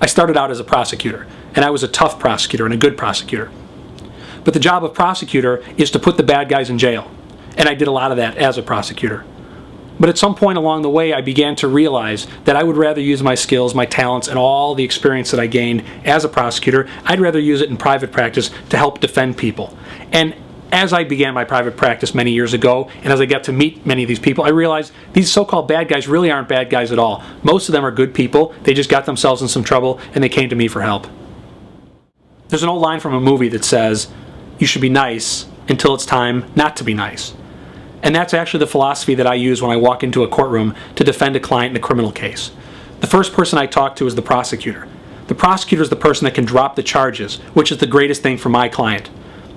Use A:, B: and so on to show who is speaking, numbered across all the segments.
A: I started out as a prosecutor, and I was a tough prosecutor and a good prosecutor. But the job of prosecutor is to put the bad guys in jail, and I did a lot of that as a prosecutor. But at some point along the way, I began to realize that I would rather use my skills, my talents, and all the experience that I gained as a prosecutor, I'd rather use it in private practice to help defend people. And as I began my private practice many years ago, and as I got to meet many of these people, I realized these so-called bad guys really aren't bad guys at all. Most of them are good people. They just got themselves in some trouble, and they came to me for help. There's an old line from a movie that says, "You should be nice until it's time not to be nice." And that's actually the philosophy that I use when I walk into a courtroom to defend a client in a criminal case. The first person I talk to is the prosecutor. The prosecutor is the person that can drop the charges, which is the greatest thing for my client.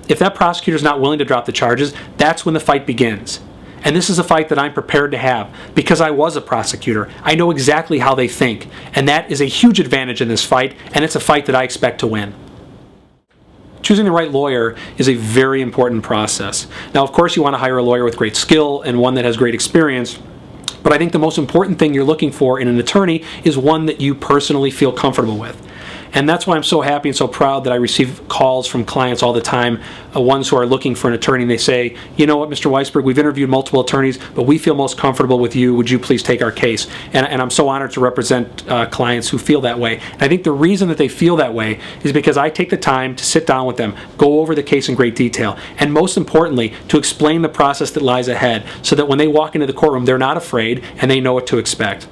A: If that prosecutor is not willing to drop the charges, that's when the fight begins. And this is a fight that I'm prepared to have because I was a prosecutor. I know exactly how they think, and that is a huge advantage in this fight, and it's a fight that I expect to win. Choosing the right lawyer is a very important process. Now, of course, you want to hire a lawyer with great skill and one that has great experience, but I think the most important thing you're looking for in an attorney is one that you personally feel comfortable with. And that's why I'm so happy and so proud that I receive calls from clients all the time, ones who are looking for an attorney, and they say, "You know what, Mr. Weisberg, we've interviewed multiple attorneys, but we feel most comfortable with you. Would you please take our case?" And I'm so honored to represent clients who feel that way. And I think the reason that they feel that way is because I take the time to sit down with them, go over the case in great detail, and most importantly, to explain the process that lies ahead so that when they walk into the courtroom, they're not afraid and they know what to expect.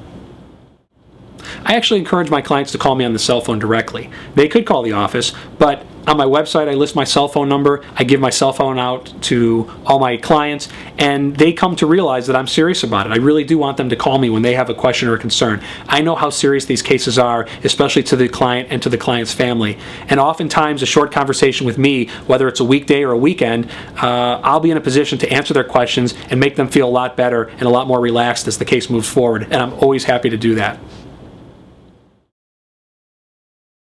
A: I actually encourage my clients to call me on the cell phone directly. They could call the office, but on my website I list my cell phone number, I give my cell phone out to all my clients, and they come to realize that I'm serious about it. I really do want them to call me when they have a question or a concern. I know how serious these cases are, especially to the client and to the client's family. And oftentimes a short conversation with me, whether it's a weekday or a weekend, I'll be in a position to answer their questions and make them feel a lot better and a lot more relaxed as the case moves forward, and I'm always happy to do that.